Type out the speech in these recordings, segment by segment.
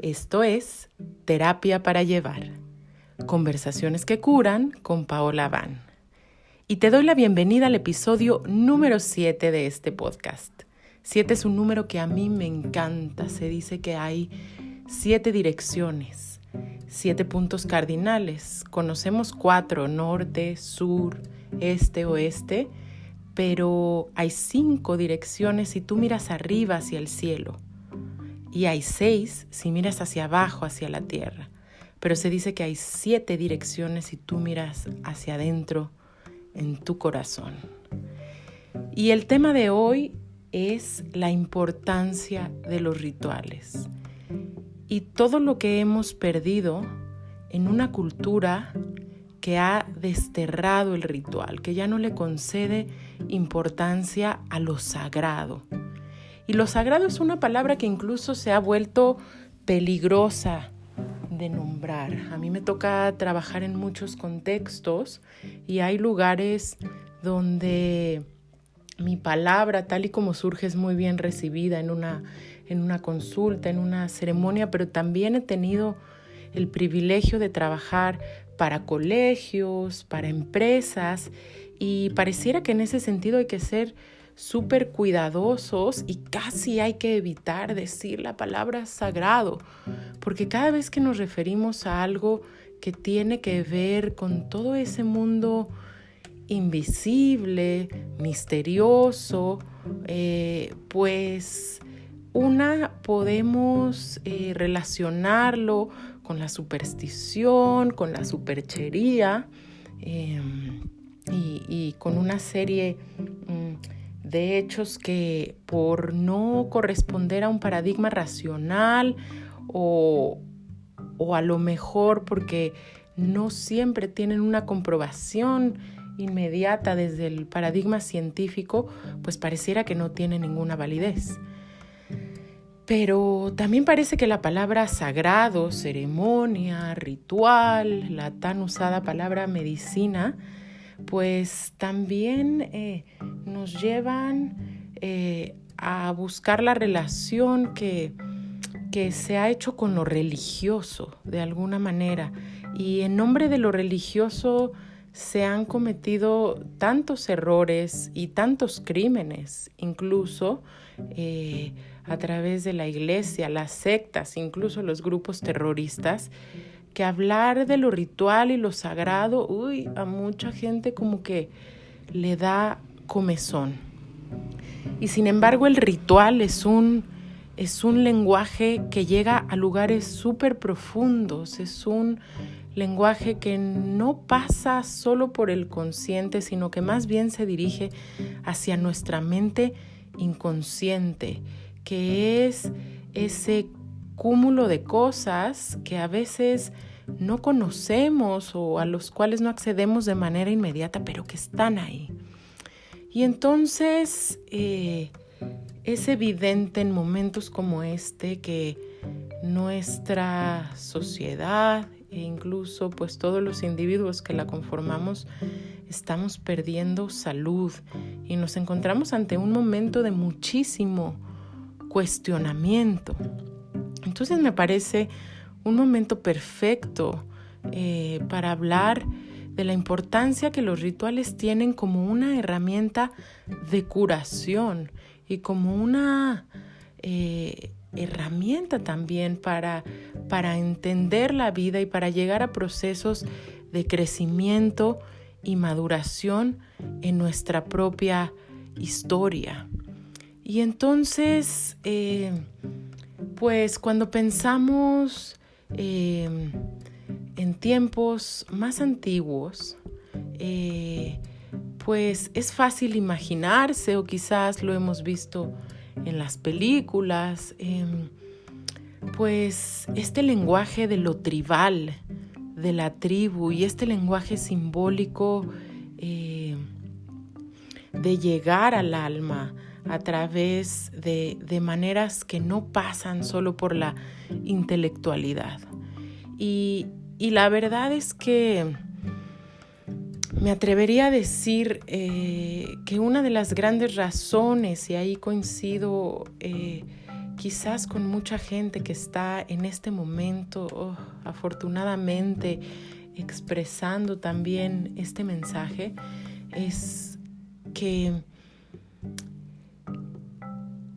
Esto es Terapia para Llevar. Conversaciones que curan con Paola Van. Y te doy la bienvenida al episodio número 7 de este podcast. 7 es un número que a mí me encanta. Se dice que hay 7 direcciones, 7 puntos cardinales. Conocemos 4, norte, sur, este, oeste, pero hay 5 direcciones si tú miras arriba hacia el cielo. Y hay 6 si miras hacia abajo, hacia la tierra. Pero se dice que hay 7 direcciones si tú miras hacia adentro, en tu corazón. Y el tema de hoy es la importancia de los rituales. Y todo lo que hemos perdido en una cultura que ha desterrado el ritual, que ya no le concede importancia a lo sagrado. Y lo sagrado es una palabra que incluso se ha vuelto peligrosa de nombrar. A mí me toca trabajar en muchos contextos y hay lugares donde mi palabra, tal y como surge, es muy bien recibida en una consulta, en una ceremonia, pero también he tenido el privilegio de trabajar para colegios, para empresas, y pareciera que en ese sentido hay que ser súper cuidadosos y casi hay que evitar decir la palabra sagrado, porque cada vez que nos referimos a algo que tiene que ver con todo ese mundo invisible, misterioso, pues podemos relacionarlo con la superstición, con la superchería y con una serie de hechos que, por no corresponder a un paradigma racional o a lo mejor porque no siempre tienen una comprobación inmediata desde el paradigma científico, pues pareciera que no tiene ninguna validez. Pero también parece que la palabra sagrado, ceremonia, ritual, la tan usada palabra medicina, pues también nos llevan a buscar la relación que se ha hecho con lo religioso de alguna manera. Y en nombre de lo religioso se han cometido tantos errores y tantos crímenes, incluso a través de la iglesia, las sectas, incluso los grupos terroristas, que hablar de lo ritual y lo sagrado, a mucha gente como que le da comezón. Y sin embargo el ritual es un lenguaje que llega a lugares súper profundos, es un lenguaje que no pasa solo por el consciente, sino que más bien se dirige hacia nuestra mente inconsciente, que es ese cúmulo de cosas que a veces no conocemos o a los cuales no accedemos de manera inmediata, pero que están ahí. Y entonces es evidente en momentos como este que nuestra sociedad e incluso pues todos los individuos que la conformamos estamos perdiendo salud y nos encontramos ante un momento de muchísimo cuestionamiento. Entonces me parece un momento perfecto para hablar de la importancia que los rituales tienen como una herramienta de curación y como una herramienta también para entender la vida y para llegar a procesos de crecimiento y maduración en nuestra propia historia. Y entonces, pues cuando pensamos en tiempos más antiguos, pues es fácil imaginarse, o quizás lo hemos visto en las películas, pues este lenguaje de lo tribal, de la tribu, y este lenguaje simbólico de llegar al alma a través de maneras que no pasan solo por la intelectualidad. Y la verdad es que me atrevería a decir que una de las grandes razones, y ahí coincido quizás con mucha gente que está en este momento, afortunadamente, expresando también este mensaje, es que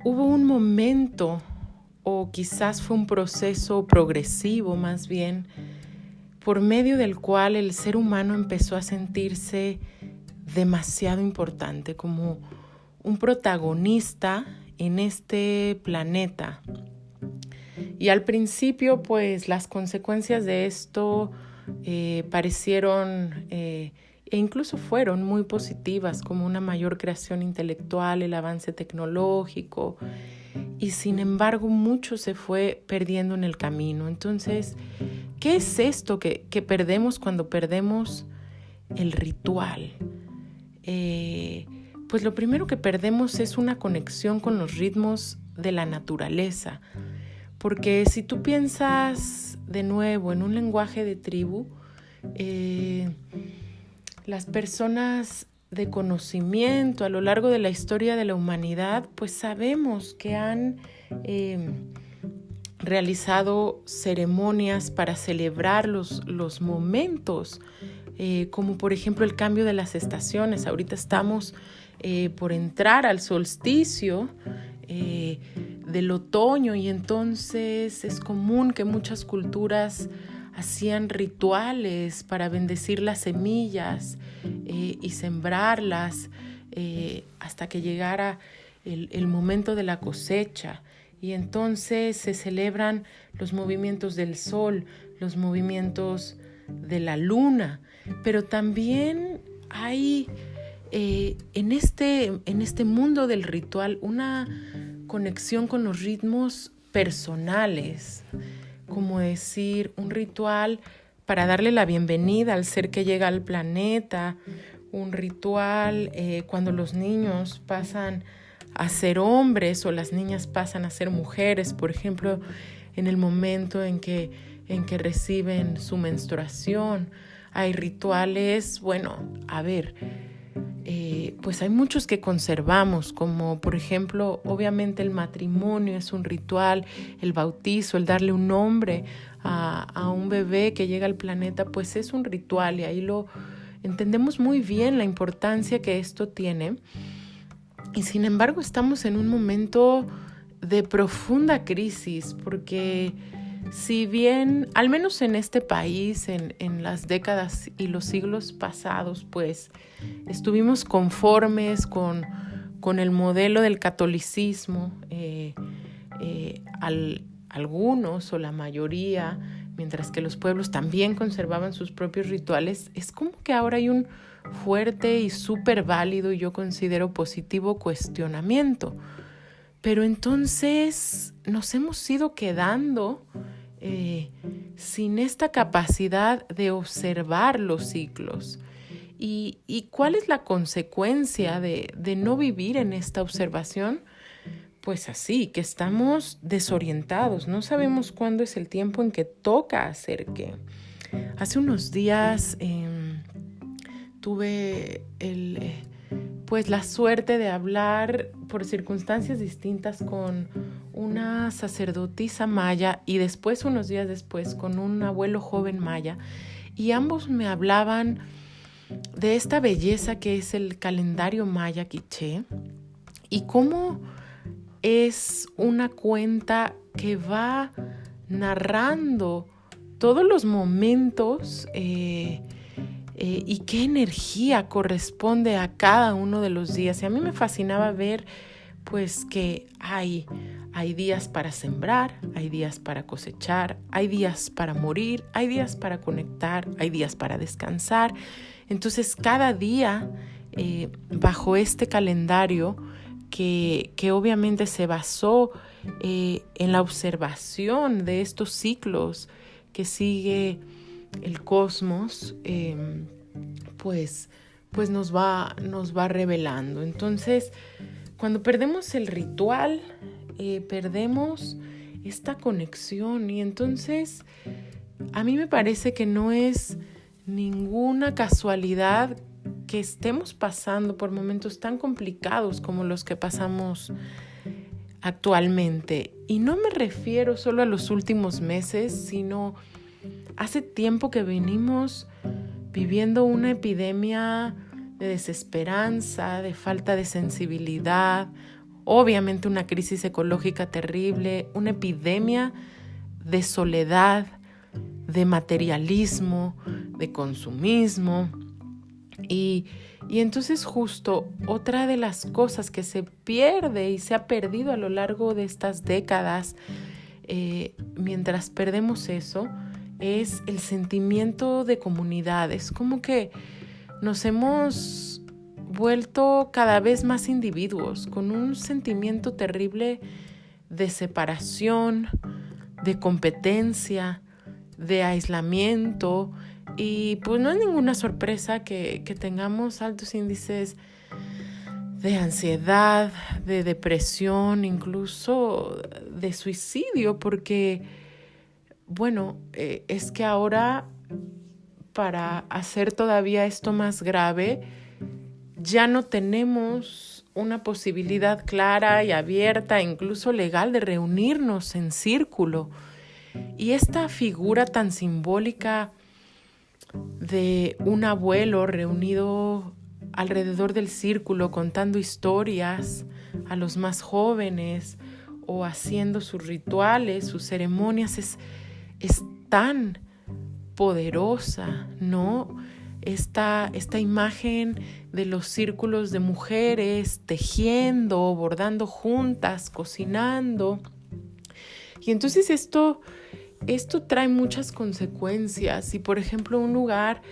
hubo un momento, o quizás fue un proceso progresivo más bien, por medio del cual el ser humano empezó a sentirse demasiado importante, como un protagonista en este planeta. Y al principio, pues las consecuencias de esto parecieron e incluso fueron muy positivas, como una mayor creación intelectual, el avance tecnológico, y sin embargo mucho se fue perdiendo en el camino. Entonces, ¿qué es esto que perdemos cuando perdemos el ritual? Pues lo primero que perdemos es una conexión con los ritmos de la naturaleza, porque si tú piensas de nuevo en un lenguaje de tribu, las personas de conocimiento a lo largo de la historia de la humanidad, pues sabemos que han realizado ceremonias para celebrar los momentos, como por ejemplo el cambio de las estaciones. Ahorita estamos por entrar al solsticio del otoño, y entonces es común que muchas culturas hacían rituales para bendecir las semillas y sembrarlas hasta que llegara el momento de la cosecha. Y entonces se celebran los movimientos del sol, los movimientos de la luna, pero también hay en este mundo del ritual una conexión con los ritmos personales, como decir, un ritual para darle la bienvenida al ser que llega al planeta, un ritual cuando los niños pasan a ser hombres o las niñas pasan a ser mujeres, por ejemplo, en el momento en que reciben su menstruación. Hay rituales, pues hay muchos que conservamos, como por ejemplo, obviamente el matrimonio es un ritual, el bautizo, el darle un nombre a un bebé que llega al planeta, pues es un ritual, y ahí lo entendemos muy bien la importancia que esto tiene. Y sin embargo estamos en un momento de profunda crisis, porque si bien, al menos en este país, en las décadas y los siglos pasados, pues estuvimos conformes con el modelo del catolicismo, algunos o la mayoría, mientras que los pueblos también conservaban sus propios rituales, es como que ahora hay un fuerte y súper válido, y yo considero positivo, cuestionamiento. Pero entonces nos hemos ido quedando sin esta capacidad de observar los ciclos. ¿Y cuál es la consecuencia de no vivir en esta observación? Pues así, que estamos desorientados, no sabemos cuándo es el tiempo en que toca hacer qué. Hace unos días tuve pues la suerte de hablar por circunstancias distintas con una sacerdotisa maya y después, unos días después, con un abuelo joven maya, y ambos me hablaban de esta belleza que es el calendario maya quiché y cómo es una cuenta que va narrando todos los momentos y qué energía corresponde a cada uno de los días. Y a mí me fascinaba ver pues que hay días para sembrar, hay días para cosechar, hay días para morir, hay días para conectar, hay días para descansar. Entonces cada día bajo este calendario que obviamente se basó en la observación de estos ciclos que sigue el cosmos, pues nos va revelando. Entonces, cuando perdemos el ritual, perdemos esta conexión, y entonces a mí me parece que no es ninguna casualidad que estemos pasando por momentos tan complicados como los que pasamos actualmente. Y no me refiero solo a los últimos meses, sino hace tiempo que venimos viviendo una epidemia de desesperanza, de falta de sensibilidad, obviamente una crisis ecológica terrible, una epidemia de soledad, de materialismo, de consumismo. Y entonces justo otra de las cosas que se pierde y se ha perdido a lo largo de estas décadas, mientras perdemos eso, es el sentimiento de comunidad. Es como que nos hemos vuelto cada vez más individuos, con un sentimiento terrible de separación, de competencia, de aislamiento. Y pues no es ninguna sorpresa que tengamos altos índices de ansiedad, de depresión, incluso de suicidio, porque, bueno, es que ahora, para hacer todavía esto más grave, ya no tenemos una posibilidad clara y abierta, incluso legal, de reunirnos en círculo. Y esta figura tan simbólica de un abuelo reunido alrededor del círculo contando historias a los más jóvenes o haciendo sus rituales, sus ceremonias, es tan poderosa, ¿no? Esta imagen de los círculos de mujeres tejiendo, bordando juntas, cocinando. Y entonces esto trae muchas consecuencias. Y por ejemplo, un lugar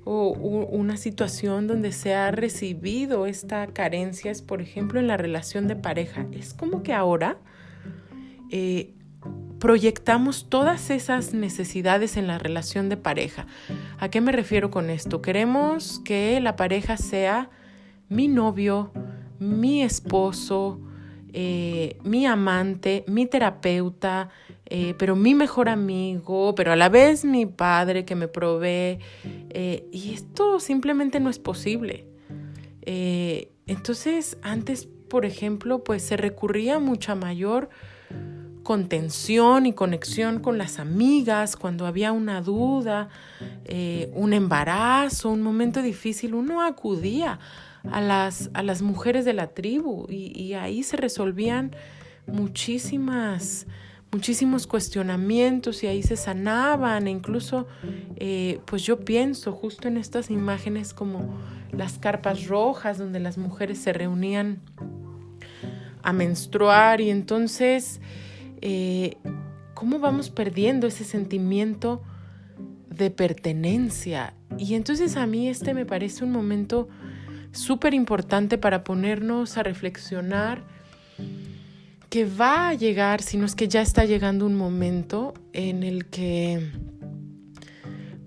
o una situación donde se ha recibido esta carencia es, por ejemplo, en la relación de pareja. Es como que ahora proyectamos todas esas necesidades en la relación de pareja. ¿A qué me refiero con esto? Queremos que la pareja sea mi novio, mi esposo, mi amante, mi terapeuta, pero mi mejor amigo, pero a la vez mi padre que me provee. Y esto simplemente no es posible. Entonces, antes, por ejemplo, pues se recurría a mucha mayor contención y conexión con las amigas cuando había una duda, un embarazo, un momento difícil. Uno acudía a las mujeres de la tribu y ahí se resolvían muchísimos cuestionamientos y ahí se sanaban. E incluso pues yo pienso justo en estas imágenes como las carpas rojas donde las mujeres se reunían a menstruar. Y entonces cómo vamos perdiendo ese sentimiento de pertenencia. Y entonces a mí me parece un momento súper importante para ponernos a reflexionar que va a llegar, si no es que ya está llegando un momento en el que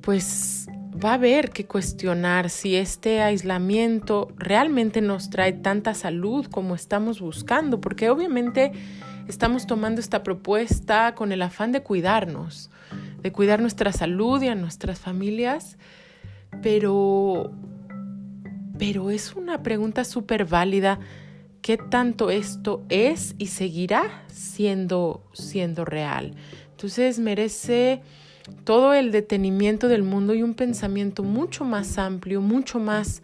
pues va a haber que cuestionar si este aislamiento realmente nos trae tanta salud como estamos buscando, porque obviamente estamos tomando esta propuesta con el afán de cuidarnos, de cuidar nuestra salud y a nuestras familias, pero es una pregunta súper válida. ¿Qué tanto esto es y seguirá siendo real? Entonces merece todo el detenimiento del mundo y un pensamiento mucho más amplio, mucho más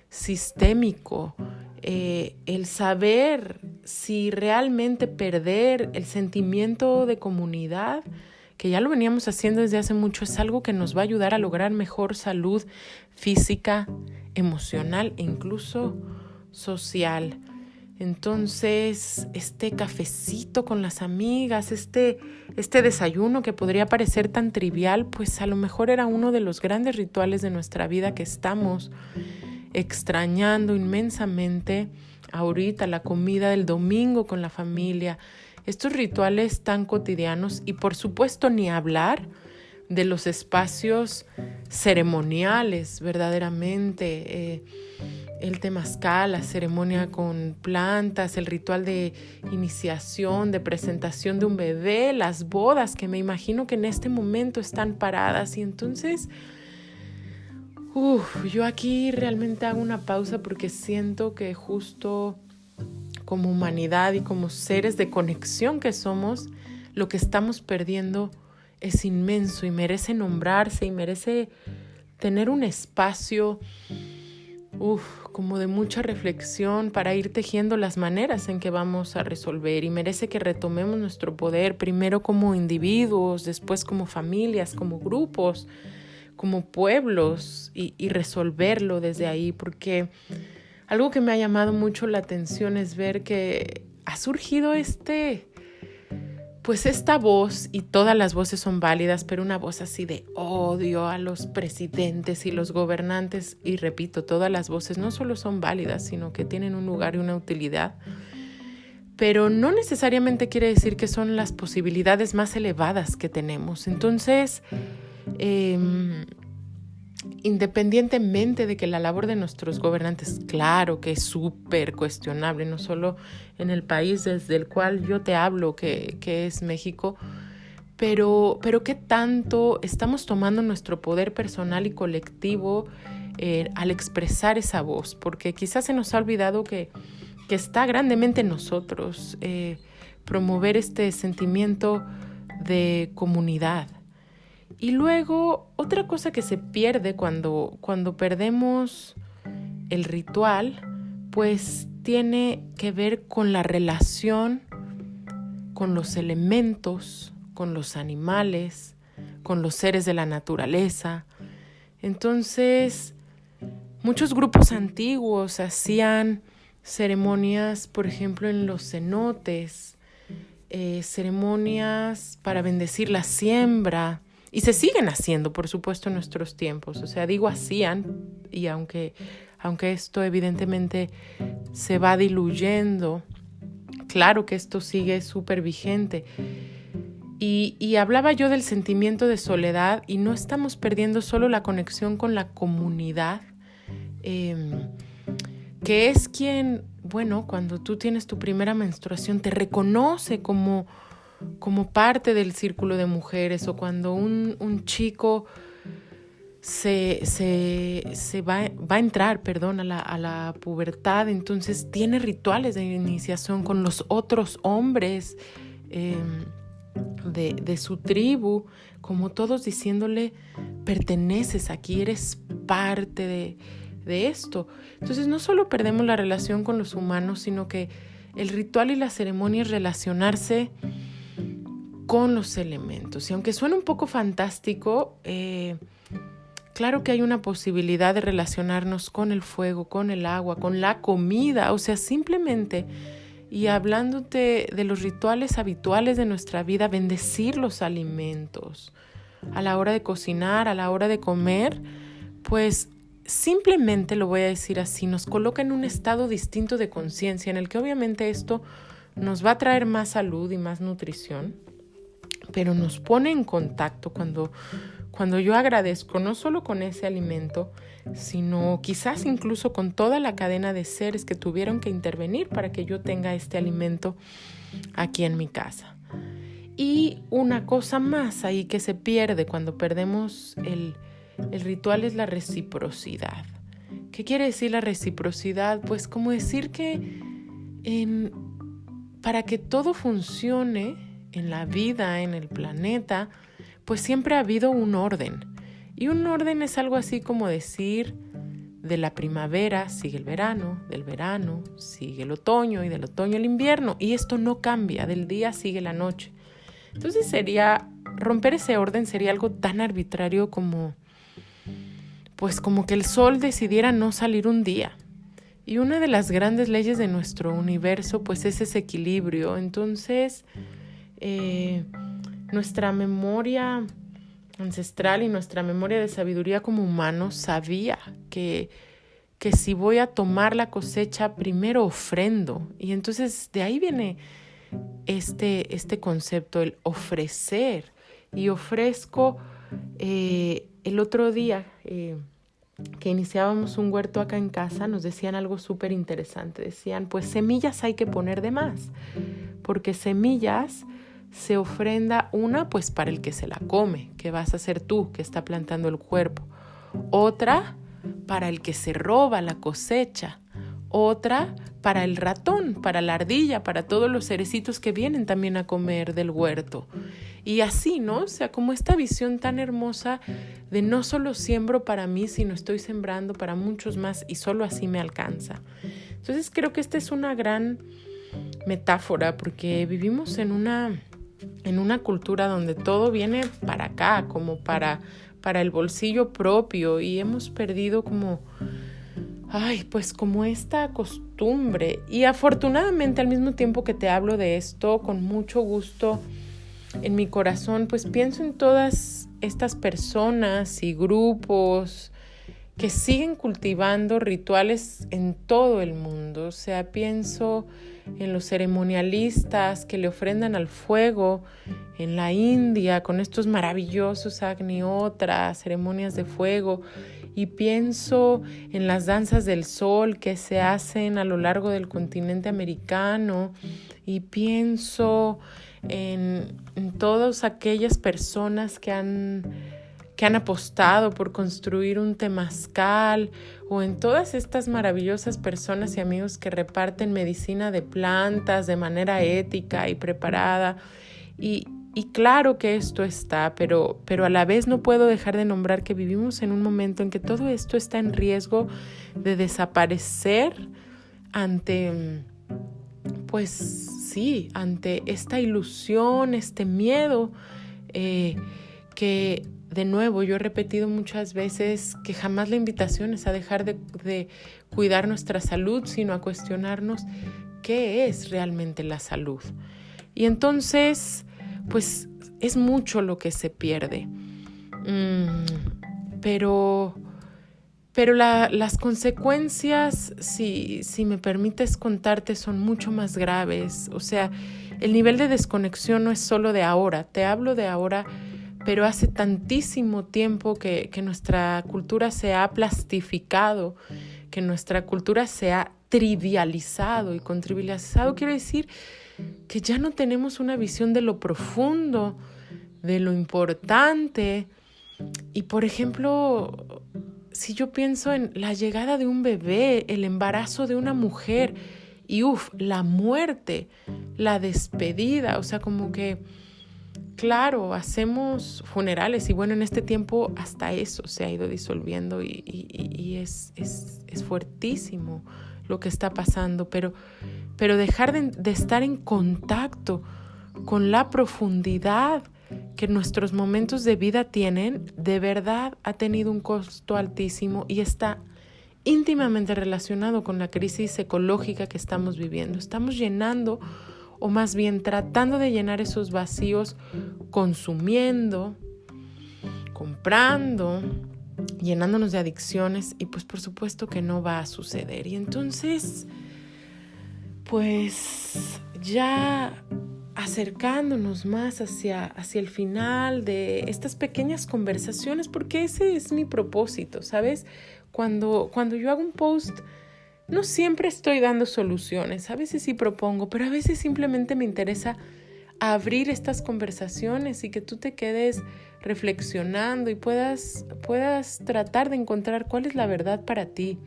sistémico. El saber si realmente perder el sentimiento de comunidad, que ya lo veníamos haciendo desde hace mucho, es algo que nos va a ayudar a lograr mejor salud física, emocional e incluso social. Entonces, este cafecito con las amigas, este desayuno que podría parecer tan trivial, pues a lo mejor era uno de los grandes rituales de nuestra vida que estamos extrañando inmensamente ahorita, la comida del domingo con la familia, estos rituales tan cotidianos. Y por supuesto ni hablar de los espacios ceremoniales, verdaderamente, el temazcal, la ceremonia con plantas, el ritual de iniciación, de presentación de un bebé, las bodas que me imagino que en este momento están paradas. Y entonces yo aquí realmente hago una pausa porque siento que justo como humanidad y como seres de conexión que somos, lo que estamos perdiendo es inmenso y merece nombrarse y merece tener un espacio como de mucha reflexión para ir tejiendo las maneras en que vamos a resolver, y merece que retomemos nuestro poder primero como individuos, después como familias, como grupos, como pueblos y resolverlo desde ahí, porque algo que me ha llamado mucho la atención es ver que ha surgido esta voz, y todas las voces son válidas, pero una voz así de odio a los presidentes y los gobernantes. Y repito, todas las voces no solo son válidas, sino que tienen un lugar y una utilidad, pero no necesariamente quiere decir que son las posibilidades más elevadas que tenemos. Entonces, independientemente de que la labor de nuestros gobernantes, claro que es súper cuestionable, no solo en el país desde el cual yo te hablo, que es México, pero ¿qué tanto estamos tomando nuestro poder personal y colectivo al expresar esa voz? Porque quizás se nos ha olvidado que está grandemente en nosotros promover este sentimiento de comunidad. Y luego, otra cosa que se pierde cuando perdemos el ritual, pues tiene que ver con la relación con los elementos, con los animales, con los seres de la naturaleza. Entonces, muchos grupos antiguos hacían ceremonias, por ejemplo, en los cenotes, ceremonias para bendecir la siembra. Y se siguen haciendo, por supuesto, en nuestros tiempos. O sea, digo hacían, y aunque esto evidentemente se va diluyendo, claro que esto sigue súper vigente. Y hablaba yo del sentimiento de soledad, y no estamos perdiendo solo la conexión con la comunidad, que es quien, cuando tú tienes tu primera menstruación, te reconoce como parte del círculo de mujeres, o cuando un chico se va a entrar, a la pubertad, entonces tiene rituales de iniciación con los otros hombres de su tribu, como todos diciéndole: perteneces aquí, eres parte de esto. Entonces no solo perdemos la relación con los humanos, sino que el ritual y la ceremonia es relacionarse con los elementos. Y aunque suene un poco fantástico, claro que hay una posibilidad de relacionarnos con el fuego, con el agua, con la comida, o sea, simplemente, y hablándote de los rituales habituales de nuestra vida, bendecir los alimentos a la hora de cocinar, a la hora de comer, pues simplemente, lo voy a decir así, nos coloca en un estado distinto de conciencia, en el que obviamente esto nos va a traer más salud y más nutrición, pero nos pone en contacto cuando yo agradezco no solo con ese alimento, sino quizás incluso con toda la cadena de seres que tuvieron que intervenir para que yo tenga este alimento aquí en mi casa. Y una cosa más ahí que se pierde cuando perdemos el ritual es la reciprocidad. ¿Qué quiere decir la reciprocidad? Pues como decir que para que todo funcione en la vida, en el planeta, pues siempre ha habido un orden. Y un orden es algo así como decir: de la primavera sigue el verano, del verano sigue el otoño, y del otoño el invierno. Y esto no cambia, del día sigue la noche. Entonces romper ese orden sería algo tan arbitrario como que el sol decidiera no salir un día. Y una de las grandes leyes de nuestro universo, pues, es ese equilibrio. Entonces, nuestra memoria ancestral y nuestra memoria de sabiduría como humanos sabía que si voy a tomar la cosecha, primero ofrendo. Y entonces de ahí viene este concepto, el ofrecer. Y ofrezco, el otro día que iniciábamos un huerto acá en casa, nos decían algo súper interesante. Decían, pues semillas hay que poner de más, porque semillas se ofrenda una, pues para el que se la come, que vas a ser tú, que está plantando el cuerpo. Otra, para el que se roba la cosecha. Otra, para el ratón, para la ardilla, para todos los cerecitos que vienen también a comer del huerto. Y así, ¿no? O sea, como esta visión tan hermosa de no solo siembro para mí, sino estoy sembrando para muchos más y solo así me alcanza. Entonces creo que esta es una gran metáfora porque vivimos en una cultura donde todo viene para acá, como para el bolsillo propio, y hemos perdido como esta costumbre. Y afortunadamente, al mismo tiempo que te hablo de esto, con mucho gusto en mi corazón, pues pienso en todas estas personas y grupos que siguen cultivando rituales en todo el mundo. O sea, pienso en los ceremonialistas que le ofrendan al fuego en la India con estos maravillosos Agnihotra, ceremonias de fuego, y pienso en las danzas del sol que se hacen a lo largo del continente americano, y pienso en todas aquellas personas que han apostado por construir un temazcal, o en todas estas maravillosas personas y amigos que reparten medicina de plantas de manera ética y preparada. Y claro que esto está, pero a la vez no puedo dejar de nombrar que vivimos en un momento en que todo esto está en riesgo de desaparecer ante esta ilusión, este miedo, que de nuevo yo he repetido muchas veces que jamás la invitación es a dejar de cuidar nuestra salud, sino a cuestionarnos qué es realmente la salud. Y entonces, pues es mucho lo que se pierde. Pero las consecuencias, si me permites contarte, son mucho más graves. O sea, el nivel de desconexión no es solo de ahora. Te hablo de ahora, pero hace tantísimo tiempo que nuestra cultura se ha plastificado, que nuestra cultura se ha trivializado. Y con trivializado quiero decir que ya no tenemos una visión de lo profundo, de lo importante. Y por ejemplo, si yo pienso en la llegada de un bebé, el embarazo de una mujer y la muerte, la despedida, o sea, como que, claro, hacemos funerales y bueno, en este tiempo hasta eso se ha ido disolviendo y es fuertísimo lo que está pasando, pero dejar de estar en contacto con la profundidad que nuestros momentos de vida tienen, de verdad ha tenido un costo altísimo y está íntimamente relacionado con la crisis ecológica que estamos viviendo. Estamos llenando, o más bien tratando de llenar esos vacíos, consumiendo, comprando, llenándonos de adicciones, y pues por supuesto que no va a suceder. Y entonces, pues ya acercándonos más hacia el final de estas pequeñas conversaciones, porque ese es mi propósito, ¿sabes? Cuando yo hago un post, no siempre estoy dando soluciones, a veces sí propongo, pero a veces simplemente me interesa abrir estas conversaciones y que tú te quedes reflexionando y puedas tratar de encontrar cuál es la verdad para ti.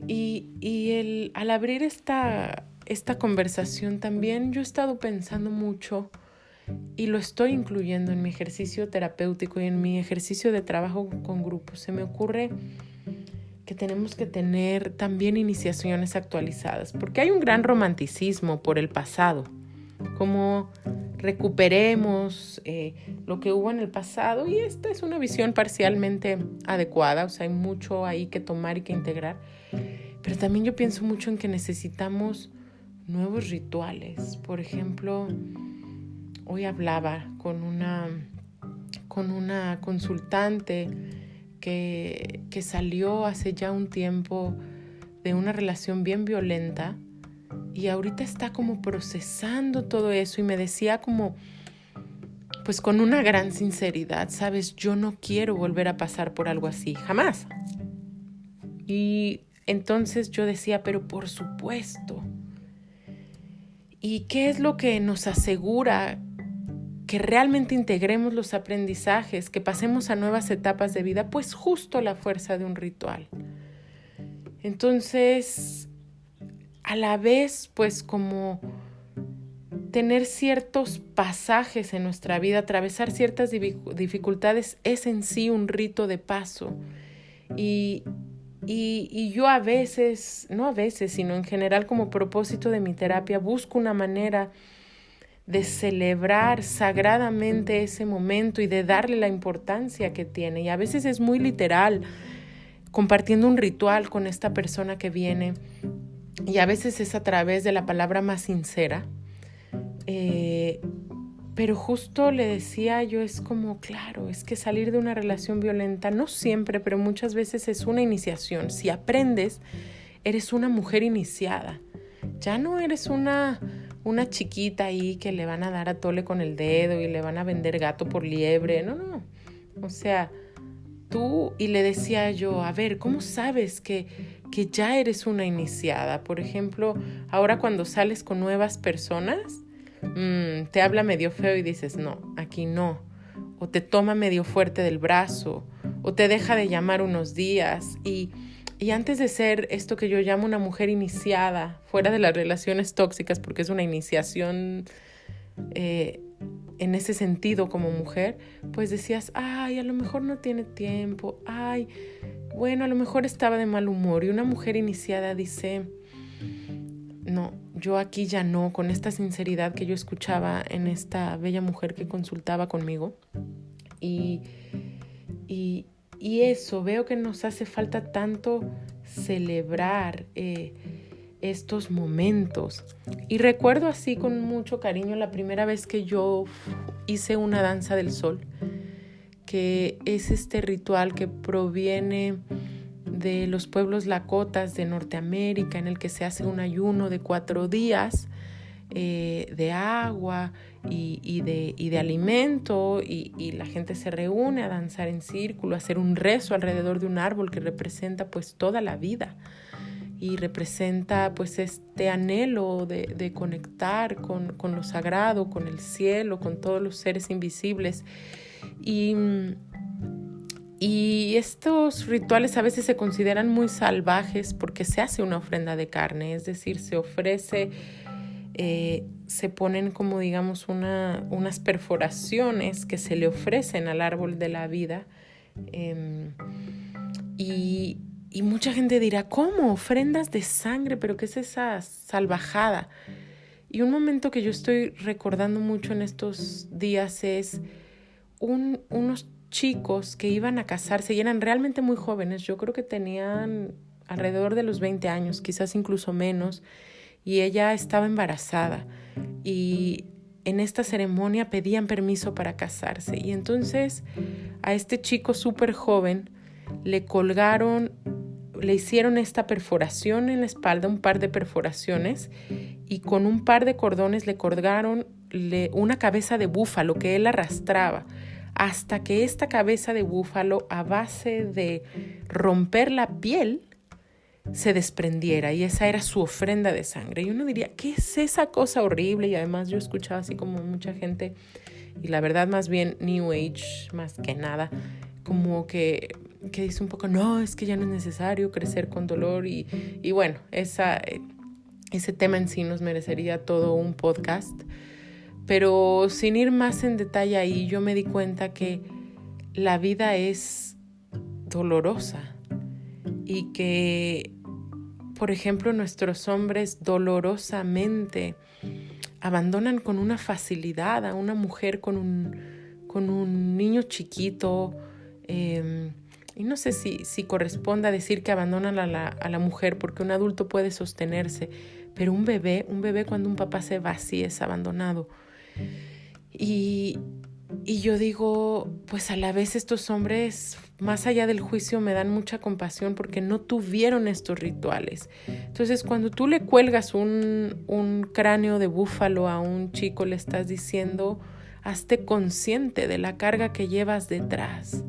Y al abrir esta conversación también yo he estado pensando mucho y lo estoy incluyendo en mi ejercicio terapéutico y en mi ejercicio de trabajo con grupos. Se me ocurre que tenemos que tener también iniciaciones actualizadas, porque hay un gran romanticismo por el pasado, como recuperemos lo que hubo en el pasado, y esta es una visión parcialmente adecuada, o sea, hay mucho ahí que tomar y que integrar, pero también yo pienso mucho en que necesitamos nuevos rituales. Por ejemplo, hoy hablaba con una consultante que salió hace ya un tiempo de una relación bien violenta y ahorita está como procesando todo eso, y me decía como, pues con una gran sinceridad, sabes, yo no quiero volver a pasar por algo así, jamás. Y entonces yo decía, pero por supuesto. ¿Y qué es lo que nos asegura que realmente integremos los aprendizajes, que pasemos a nuevas etapas de vida? Pues justo la fuerza de un ritual. Entonces, a la vez pues como tener ciertos pasajes en nuestra vida, atravesar ciertas dificultades es en sí un rito de paso. Y yo a veces, no a veces, sino en general como propósito de mi terapia, busco una manera de celebrar sagradamente ese momento y de darle la importancia que tiene. Y a veces es muy literal, compartiendo un ritual con esta persona que viene, y a veces es a través de la palabra más sincera. Pero justo le decía yo, es como, claro, es que salir de una relación violenta, no siempre, pero muchas veces es una iniciación. Si aprendes, eres una mujer iniciada. Ya no eres una chiquita ahí que le van a dar a tole con el dedo y le van a vender gato por liebre. No. O sea, tú, y le decía yo, a ver, ¿cómo sabes que ya eres una iniciada? Por ejemplo, ahora cuando sales con nuevas personas, te habla medio feo y dices, no, aquí no. O te toma medio fuerte del brazo, o te deja de llamar unos días. Y antes de ser esto que yo llamo una mujer iniciada, fuera de las relaciones tóxicas, porque es una iniciación en ese sentido como mujer, pues decías, ay, a lo mejor no tiene tiempo, ay, bueno, a lo mejor estaba de mal humor. Y una mujer iniciada dice, no, yo aquí ya no, con esta sinceridad que yo escuchaba en esta bella mujer que consultaba conmigo. Y eso, veo que nos hace falta tanto celebrar estos momentos. Y recuerdo así con mucho cariño la primera vez que yo hice una danza del sol, que es este ritual que proviene de los pueblos lakotas de Norteamérica, en el que se hace un ayuno de 4 días de agua y de alimento, y la gente se reúne a danzar en círculo, a hacer un rezo alrededor de un árbol que representa pues toda la vida y representa pues este anhelo de conectar con lo sagrado, con el cielo, con todos los seres invisibles. Y estos rituales a veces se consideran muy salvajes porque se hace una ofrenda de carne, es decir, se ofrece, se ponen como digamos unas perforaciones que se le ofrecen al árbol de la vida. Y mucha gente dirá, ¿cómo? Ofrendas de sangre, ¿pero qué es esa salvajada? Y un momento que yo estoy recordando mucho en estos días es unos chicos que iban a casarse y eran realmente muy jóvenes. Yo creo que tenían alrededor de los 20 años, quizás incluso menos, y ella estaba embarazada. Y en esta ceremonia pedían permiso para casarse. Y entonces a este chico súper joven le hicieron esta perforación en la espalda, un par de perforaciones, y con un par de cordones le colgaron una cabeza de búfalo que él arrastraba, hasta que esta cabeza de búfalo, a base de romper la piel, se desprendiera, y esa era su ofrenda de sangre. Y uno diría, ¿qué es esa cosa horrible? Y además yo escuchaba así como mucha gente, y la verdad más bien New Age más que nada, como que dice un poco, no, es que ya no es necesario crecer con dolor. Y bueno, ese tema en sí nos merecería todo un podcast. Pero sin ir más en detalle ahí, yo me di cuenta que la vida es dolorosa y que, por ejemplo, nuestros hombres dolorosamente abandonan con una facilidad a una mujer con un niño chiquito. Y no sé si corresponde a decir que abandonan a la mujer, porque un adulto puede sostenerse, pero un bebé cuando un papá se va así es abandonado. Y yo digo, pues a la vez estos hombres, más allá del juicio, me dan mucha compasión porque no tuvieron estos rituales. Entonces, cuando tú le cuelgas un cráneo de búfalo a un chico, le estás diciendo, hazte consciente de la carga que llevas detrás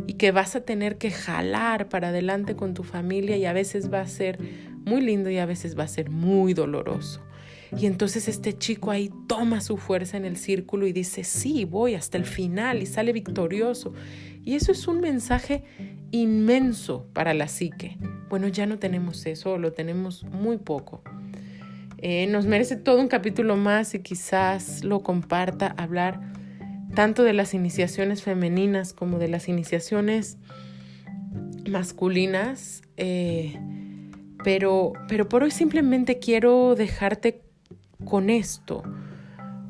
y que vas a tener que jalar para adelante con tu familia, y a veces va a ser muy lindo y a veces va a ser muy doloroso. Y entonces este chico ahí toma su fuerza en el círculo y dice, sí, voy hasta el final, y sale victorioso. Y eso es un mensaje inmenso para la psique. Bueno, ya no tenemos eso, lo tenemos muy poco. Nos merece todo un capítulo más y quizás lo comparta, hablar tanto de las iniciaciones femeninas como de las iniciaciones masculinas, pero por hoy simplemente quiero dejarte con esto,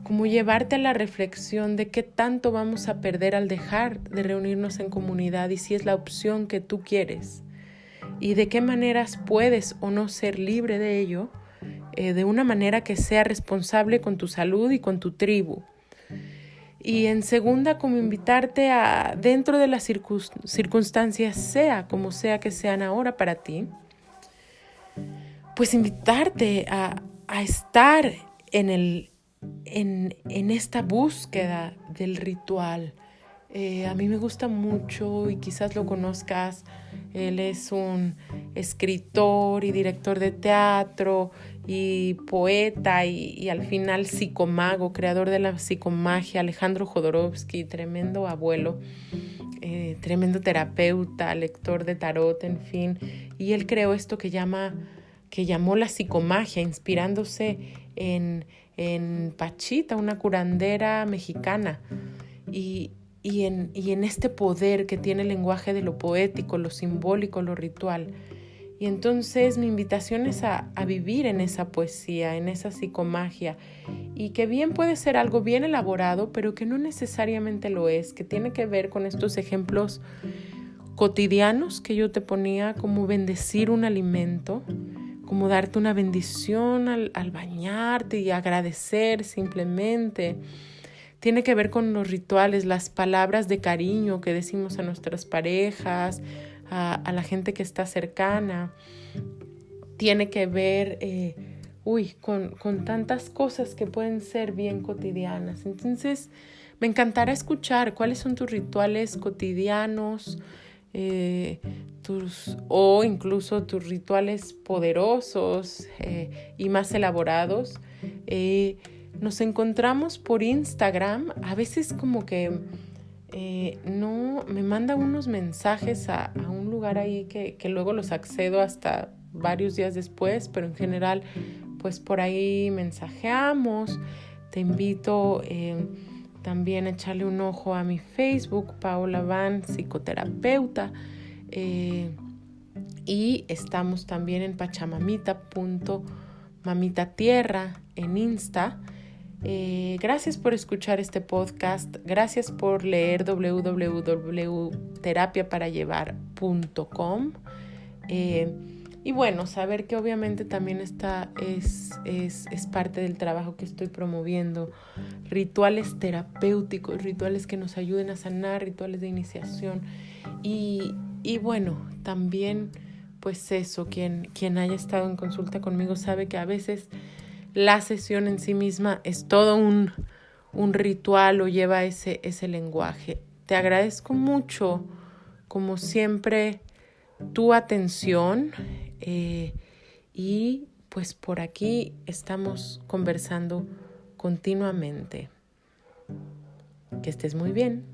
como llevarte a la reflexión de qué tanto vamos a perder al dejar de reunirnos en comunidad y si es la opción que tú quieres y de qué maneras puedes o no ser libre de ello, de una manera que sea responsable con tu salud y con tu tribu. Y en segunda, como invitarte a, dentro de las circunstancias, sea como sea que sean ahora para ti, pues invitarte a estar en esta búsqueda del ritual. A mí me gusta mucho y quizás lo conozcas. Él es un escritor y director de teatro y poeta y al final psicomago, creador de la psicomagia, Alejandro Jodorowsky, tremendo abuelo, tremendo terapeuta, lector de tarot, en fin. Y él creó esto que llamó la psicomagia, inspirándose en Pachita, una curandera mexicana. Y en este poder que tiene el lenguaje de lo poético, lo simbólico, lo ritual. Y entonces mi invitación es a vivir en esa poesía, en esa psicomagia, y que bien puede ser algo bien elaborado, pero que no necesariamente lo es, que tiene que ver con estos ejemplos cotidianos que yo te ponía, como bendecir un alimento, como darte una bendición al bañarte y agradecer simplemente. Tiene que ver con los rituales, las palabras de cariño que decimos a nuestras parejas, a la gente que está cercana. Tiene que ver con tantas cosas que pueden ser bien cotidianas. Entonces, me encantará escuchar cuáles son tus rituales cotidianos, o incluso tus rituales poderosos y más elaborados. Nos encontramos por Instagram, a veces como que no me manda unos mensajes a un lugar ahí que luego los accedo hasta varios días después, pero en general pues por ahí mensajeamos. Te invito también a echarle un ojo a mi Facebook, Paola Van, psicoterapeuta, y estamos también en pachamamita.mamitatierra en Insta. Gracias por escuchar este podcast, gracias por leer www.terapiaparayevar.com, y bueno, saber que obviamente también esta es parte del trabajo que estoy promoviendo, rituales terapéuticos, rituales que nos ayuden a sanar, rituales de iniciación y bueno, también pues eso, quien haya estado en consulta conmigo sabe que a veces la sesión en sí misma es todo un ritual o lleva ese lenguaje. Te agradezco mucho, como siempre, tu atención y pues por aquí estamos conversando continuamente. Que estés muy bien.